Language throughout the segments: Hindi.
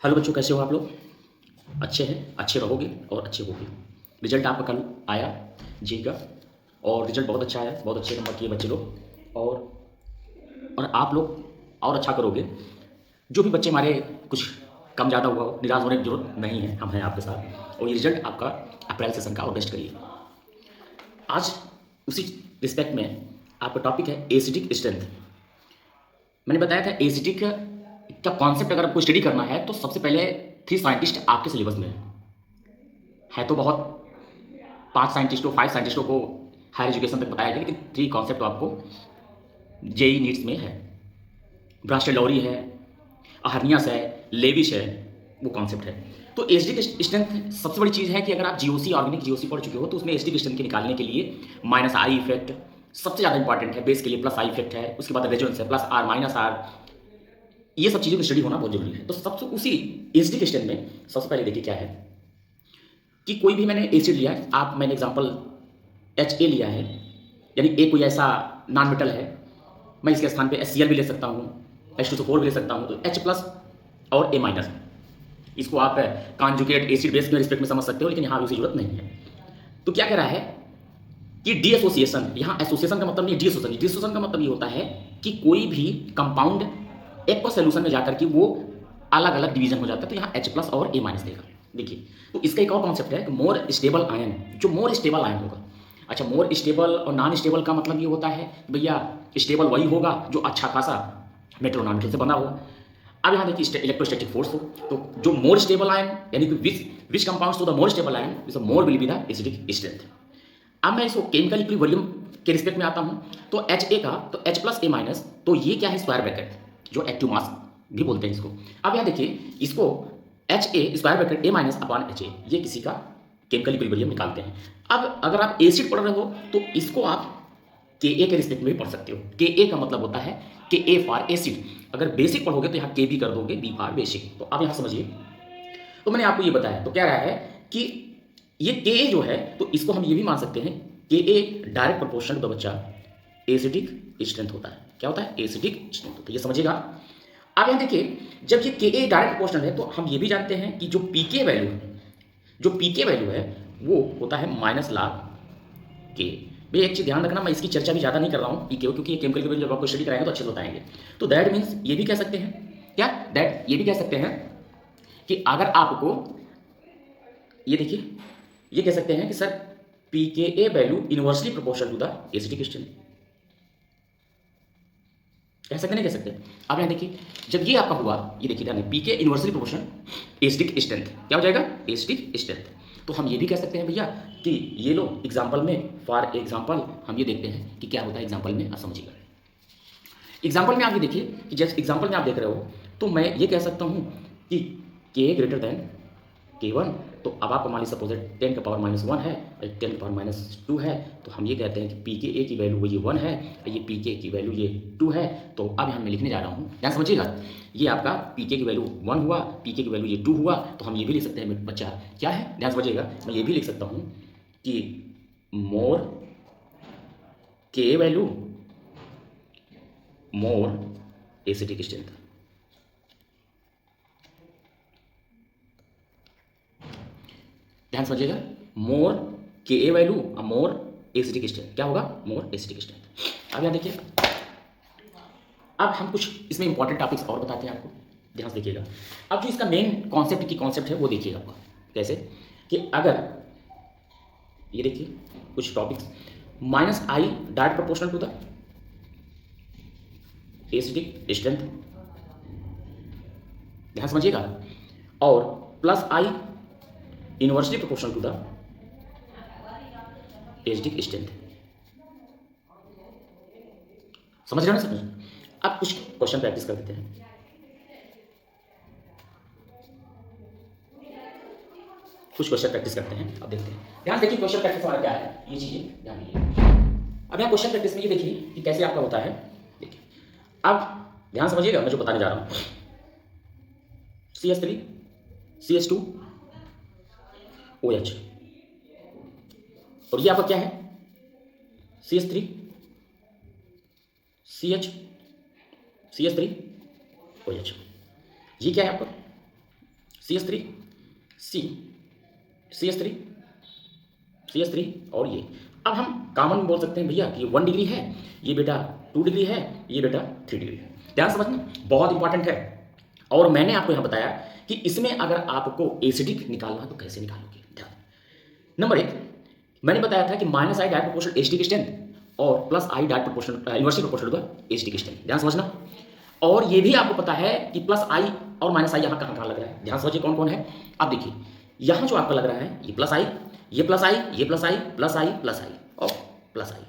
हेलो बच्चों, कैसे हो आप लोग? अच्छे हैं, अच्छे रहोगे और अच्छे होगे। रिजल्ट आपका कल आया जी का, और रिजल्ट बहुत अच्छा आया, बहुत अच्छे नंबर किए बच्चे लोग। और आप लोग और अच्छा करोगे। जो भी बच्चे हमारे कुछ कम ज़्यादा हुआ हो, निराश होने की जरूरत नहीं है, हम हैं आपके साथ। और ये रिजल्ट आपका अप्रैल सेशन का, और बेस्ट करिए। आज उसी रिस्पेक्ट में आपका टॉपिक है एसिडिक स्ट्रेंथ। मैंने बताया था एसिडिक का कॉन्सेप्ट अगर आपको स्टडी करना है तो सबसे पहले 3 साइंटिस्ट आपके सिलेबस में है तो बहुत 5 साइंटिस्टों 5 साइंटिस्टों को हायर एजुकेशन तक बताया गया, लेकिन 3 कॉन्सेप्ट तो आपको जेई नीट्स में है। ब्रास्टेलॉरी है, अहरनियस है, लेविश है, वो कॉन्सेप्ट है। तो एसिडिक स्ट्रेंथ सबसे बड़ी चीज़ है कि अगर आप जीओसी ऑर्गेनिक जीओसी पढ़ चुके हो तो उसमें एसिडिक स्ट्रेंथ के निकालने के लिए माइनस आई इफेक्ट सबसे ज़्यादा इंपॉर्टेंट है। बेस के लिए प्लस आई इफेक्ट है, उसके बाद रेजोनेंस है, प्लस आर माइनस आर। ये सब चीज़ों की स्टडी होना बहुत जरूरी है। तो सबसे उसी एसिडिक स्ट्रेंथ में सबसे पहले देखिए क्या है कि कोई भी मैंने एसिड लिया है, आप मैंने एग्जांपल HA लिया है, यानी ए कोई ऐसा नॉन मेटल है, मैं इसके स्थान पे HCl भी ले सकता हूँ, H2SO4 भी ले सकता हूँ, तो H प्लस और A माइनस। इसको आप कॉन्जुगेट एसिड बेस के रिस्पेक्ट में समझ सकते हो, लेकिन यहाँ भी उसकी जरूरत नहीं है। तो क्या कह रहा है कि डी एसोसिएशन, यहाँ एसोसिएशन का मतलब नहीं डी एसोसिएशन। डी एसोसिएशन का मतलब ये होता है कि कोई भी कंपाउंड एक सोल्यूशन में जाकर के वो अलग अलग डिवीजन हो जाता है। तो यहाँ H प्लस और A माइनस देगा। देखिए, तो इसका एक और कॉन्सेप्ट है कि मोर स्टेबल आयन, जो मोर स्टेबल आयन होगा। अच्छा, मोर स्टेबल और नॉन स्टेबल का मतलब ये होता है भैया स्टेबल वही होगा जो अच्छा खासा मेटल और नॉन मेटल से बना हुआ। अब यहाँ देखिए इलेक्ट्रोस्टैटिक फोर्स हो, तो जो मोर स्टेबल आयन यानी कि which compounds to the more stable ion is more will be the acidic strength. अब मैं इसको केमिकल इक्विलिब्रियम के रिस्पेक्ट में आता हूं, तो HA का तो H प्लस A माइनस, तो ये क्या है स्क्वायर ब्रैकेट, जो एक्टिव मास भी बोलते हैं इसको। अब यहाँ देखिए इसको HA square bracket A minus upon HA, ये किसी का केमिकल इक्विलिब्रियम निकालते हैं। अब अगर आप एसिड पढ़ रहे हो तो इसको आप Ka के रिस्पेक्ट में भी पढ़ सकते हो। Ka का मतलब होता है Ka फॉर एसिड। अगर बेसिक पढ़ोगे तो यहाँ K भी कर दोगे, B फॉर बेसिक। तो अब यहाँ समझिए, तो मैंने आपको ये बताया, तो क्या रहा है कि ये के जो है तो इसको हम ये भी मान सकते हैं कि ए डायरेक्ट प्रोपोर्शनल टू द बच्चा एसिडिक स्ट्रेंथ होता है। क्या होता है? एसिडिक स्ट्रेंथ होता है, ये समझिएगा। अब यहाँ देखिए, जब ये के ए डायरेक्ट प्रोपोर्शनल है तो हम ये भी जानते हैं कि जो पीके वैल्यू है, जो पीके वैल्यू है वो होता है माइनस लाग के। भैया एक चीज ध्यान रखना, मैं इसकी चर्चा भी ज्यादा नहीं कर रहा हूँ पीके, क्योंकि ये केमिकल के जब आपको स्टडी कराएंगे तो अच्छे से बताएंगे। तो दैट मीन्स ये भी कह सकते हैं क्या, दैट ये भी कह सकते हैं कि अगर आपको ये देखिए, ये कह सकते हैं कि sir P K A value inversely proportional to the acidic strength. कह सकते नहीं कह सकते? अब यहाँ देखिए, जब ये आपका हुआ, ये देखिए ध्यान, पी के इनवर्सली प्रोपोर्शनल एसिडिक स्ट्रेंथ क्या हो जाएगा? Acidic strength. तो हम ये भी कह सकते हैं भैया कि ये लो एग्जाम्पल में, फॉर एग्जाम्पल हम ये देखते हैं कि क्या होता है एग्जाम्पल में, आप समझिएगा। एग्जाम्पल में आप ये देखिए कि जैसे एग्जाम्पल में आप देख रहे हो, तो मैं ये कह सकता हूँ कि के ग्रेटर देन K1। तो अब आपको मान लीजिए सपोज 10 का पावर -1 है और 10 का पावर -2 है, तो हम ये कहते हैं कि पी के ए की वैल्यू ये 1 है और ये पी के की वैल्यू ये 2 है। तो अब यहाँ मैं लिखने जा रहा हूँ, ध्यान समझिएगा, ये आपका पी के की वैल्यू 1 हुआ, पी के की वैल्यू ये 2 हुआ। तो हम ये भी लिख सकते हैं बच्चा क्या है, ध्यान समझिएगा, मैं ये भी लिख सकता हूँ कि मोर के वैल्यू मोर एसिडिक स्ट्रेंथ। ध्यान समझिएगा, मोर के ए वैल्यू और मोर एसिडिक स्ट्रेंथ क्या होगा? More acidic strength. अब यहाँ देखिए, अब हम कुछ इसमें इंपॉर्टेंट टॉपिक्स और बताते हैं आपको, ध्यान से देखिएगा। अब जो इसका मेन कॉन्सेप्ट की कॉन्सेप्ट है वो देखिएगा आपका कैसे, कि अगर ये देखिए कुछ topics, minus I direct proportional to the acidic strength, ध्यान समझिएगा, और plus I inversely proportional to the acidic strength. समझ रहे हो ना? समझ। अब कुछ क्वेश्चन प्रैक्टिस कर देते हैं। कुछ क्वेश्चन प्रैक्टिस करते हैं, अब देखते हैं। ध्यान देखिए क्वेश्चन प्रैक्टिस हमारा क्या है, ये चीजें ध्यान दीजिए। अब यहाँ क्वेश्चन प्रैक्टिस में ये देखिए कि कैसे आपका होता है। देखिए, अब ध्यान समझिएगा, मैं जो बताने जा रहा हूँ, CH3 CH2 OH, और ये आपका क्या है? CH3 CH CH3 OH। ये क्या है आपका? CH3 C CH3 CH3 और ये। अब हम कॉमन बोल सकते हैं भैया कि ये 1 डिग्री है, ये बेटा 2 डिग्री है, ये बेटा 3 डिग्री है। ध्यान समझना, बहुत इंपॉर्टेंट है। और मैंने आपको यहाँ बताया कि इसमें अगर आपको एसिडिक निकालना है तो कैसे निकालोगे। ध्यान, नंबर 1 मैंने बताया था कि minus I direct proportional acidic strength और plus I direct proportional inversely proportional to acidic strength. ध्यान समझना। और ये भी आपको पता है कि प्लस आई और माइनस आई यहाँ कहाँ कहाँ लग रहा है। ध्यान समझिए कौन कौन है। अब देखिए यहाँ जो आपका लग रहा है ये प्लस आई, ये प्लस आई, ये प्लस आई, प्लस आई, प्लस आई और प्लस आई।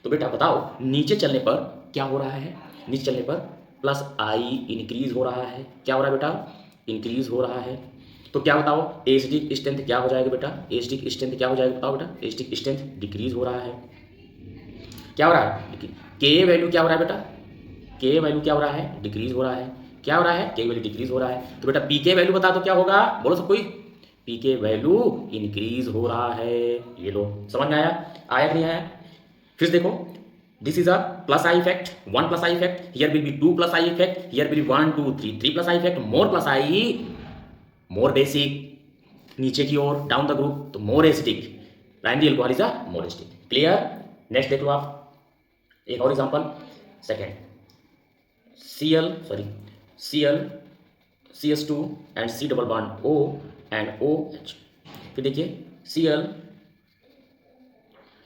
तो बेटा बताओ नीचे चलने पर क्या हो रहा है। नीचे चलने पर प्लस आई इंक्रीज हो रहा है। क्या हो रहा है बेटा, इंक्रीज हो रहा है। तो क्या बताओ एसिडिक स्ट्रेंथ क्या हो जाएगा बेटा, एसिडिक स्ट्रेंथ क्या हो जाएगा बताओ बेटा, एसिडिक स्ट्रेंथ डिक्रीज हो रहा है। क्या हो रहा है, के वैल्यू क्या हो रहा है बेटा, के वैल्यू क्या हो रहा है, डिक्रीज हो रहा है। क्या हो रहा है, के वैल्यू डिक्रीज हो रहा है। तो बेटा पी के वैल्यू बता दो क्या होगा, बोलो सब कोई। पी के वैल्यू इंक्रीज हो रहा है। ये लो समझ में आया, आया कि नहीं आया। फिर देखो this is a plus I effect, 1 plus I effect, here will be 2 plus I effect, here will be 1 2 3 3 plus I effect, more plus I more basic, नीचे की ओर डाउन द ग्रुप तो more acidic, primary alcohol is a more acidic. Clear. Next देख लो आप एक और example second, Cl CH2 and C double bond O and OH। फिर देखिए Cl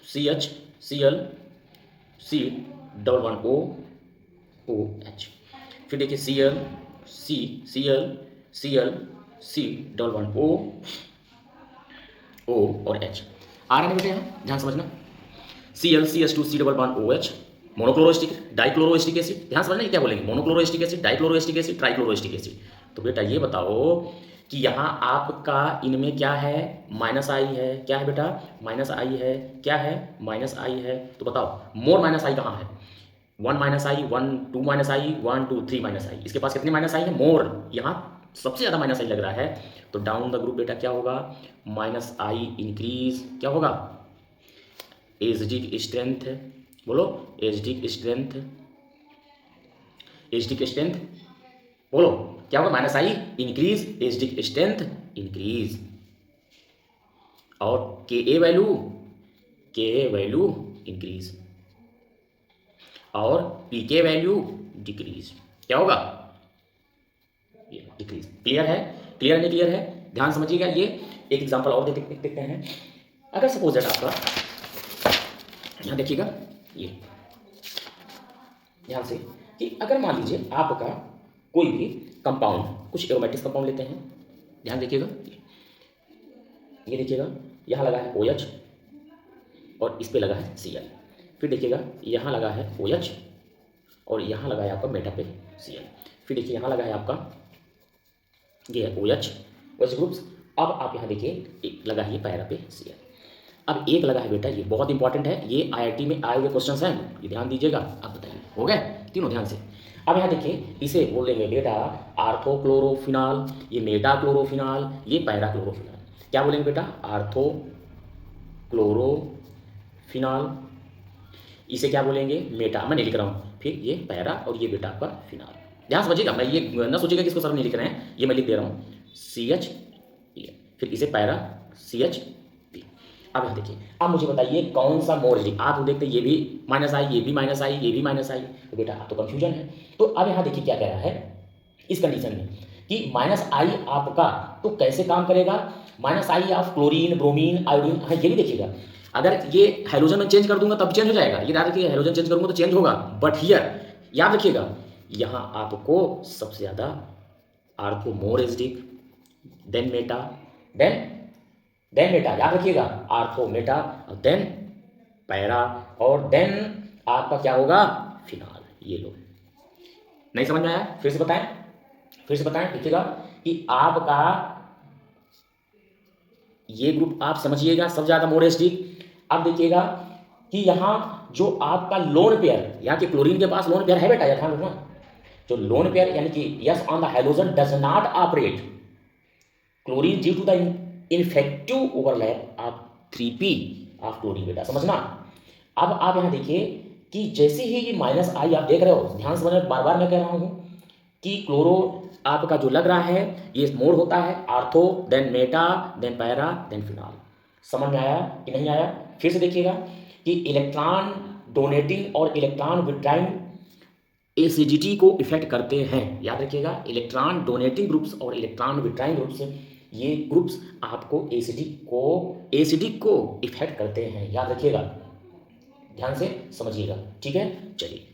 CH Cl C double bond O OH। फिर देखिए Cl C double bond O और H। आ रहा है बेटे यहाँ, ध्यान समझना। Cl CH2 C double bond OH monochloroacetic dichloroacetic acid. ध्यान समझना क्या बोलेंगे, monochloroacetic acid, dichloroacetic acid, trichloroacetic acid. तो बेटा ये बताओ कि यहाँ आपका इनमें क्या है, माइनस आई है। क्या है बेटा, माइनस आई है। क्या है, माइनस आई है। तो बताओ मोर माइनस आई कहाँ है, 1 माइनस आई, 1 2 माइनस आई, 1 2 3 माइनस आई। इसके पास कितने माइनस आई है, मोर। यहाँ सबसे ज़्यादा माइनस आई लग रहा है। तो डाउन द ग्रुप बेटा क्या होगा, माइनस आई इंक्रीज। क्या होगा, एसिडिक स्ट्रेंथ, बोलो एसिडिक स्ट्रेंथ, एसिडिक स्ट्रेंथ बोलो क्या होगा, minus I increase, acidic strength increase. और के ए वैल्यू इंक्रीज और पी के वैल्यू डिक्रीज। क्या होगा, डिक्रीज। क्लियर है, क्लियर नहीं क्लियर है, ध्यान समझिएगा। ये एक एग्जांपल और देखते हैं। अगर सपोज दैट आपका यहाँ देखिएगा, ये ध्यान से कि अगर मान लीजिए आपका कोई भी कंपाउंड, कुछ एरोमेटिक कंपाउंड लेते हैं। ध्यान देखिएगा, ये देखिएगा यहाँ लगा है OH और इस पे लगा है Cl। फिर देखिएगा यहाँ लगा है OH और यहाँ लगा है आपका मेटा पे Cl। फिर देखिए यहाँ लगा है आपका ये है OH ग्रुप्स। अब आप यहाँ देखिए लगा है ये पैरा पे Cl। अब एक लगा है बेटा, ये बहुत इंपॉर्टेंट है, ये IIT में आए हुए क्वेश्चंस हैं, ये ध्यान दीजिएगा। अब बताइए हो गए तीनों, ध्यान से। अब यहाँ देखिए इसे बोलेंगे बेटा आर्थोक्लोरोफिनॉल, ये मेटाक्लोरोफिनॉल, ये पैराक्लोरोफिनॉल। क्या बोलेंगे बेटा, आर्थोक्लोरोफिनॉल, इसे क्या बोलेंगे मेटा, मैं नहीं लिख रहा हूँ। फिर ये पैरा और ये बेटा आपका फिनॉल। ध्यान समझिएगा, मैं ये ना सोचिएगा कि इसको सर नहीं लिख रहे हैं, ये मैं लिख दे रहा हूँ CH, फिर इसे पैरा CH। अब यहाँ देखिए, अब मुझे बताइए कौन सा मोर एसिडिक। आप देखते ये भी माइनस आई, ये भी माइनस आई, ये भी माइनस आई। तो बेटा आप तो कंफ्यूजन है। तो अब यहाँ देखिए क्या कह रहा है इस कंडीशन में कि माइनस आई आपका तो कैसे काम करेगा, minus I of chlorine, bromine, iodine. हाँ ये भी देखिएगा, अगर ये हाइड्रोजन में चेंज कर दूंगा तब चेंज हो जाएगा। ये याद रखिएगा, हाइड्रोजन चेंज करूंगा तो चेंज होगा। बट हियर याद रखिएगा, यहाँ आपको सबसे ज़्यादा ortho more acidic, then meta, then meta, याद रखिएगा आर्थो मेटा, देन पैरा और देन आपका क्या होगा, फिनॉल। ये लो, नहीं समझ में आया, फिर से बताएं देखिएगा कि आपका ये ग्रुप आप समझिएगा सबसे ज्यादा मोर एसिडिक। अब देखिएगा कि यहाँ जो आपका लोन पेयर, यहाँ के क्लोरीन के पास लोन पेयर है बेटा, ध्यान रखना। जो लोन पेयर यानी कि yes on the hydrogen does not operate chlorine due to the ineffective overlap of 3p of chlorine बेटा, समझना। अब आप यहाँ देखिए कि जैसे ही ये माइनस आई आप देख रहे हो, ध्यान से समझना, बार बार मैं कह रहा हूँ कि क्लोरो आपका जो लग रहा है ये मोड होता है ortho, then meta, then para, then phenol. समझ में आया कि नहीं आया? फिर से देखिएगा कि इलेक्ट्रॉन डोनेटिंग और इलेक्ट्रॉन विड्राइंग एसिडिटी को इफेक्ट करते हैं। याद रखिएगा, इलेक्ट्रॉन डोनेटिंग ग्रुप्स और इलेक्ट्रॉन विड्राइंग ग्रुप्स, ये ग्रुप्स आपको एसिडिक को इफेक्ट करते हैं। याद रखिएगा, ध्यान से समझिएगा। ठीक है, चलिए।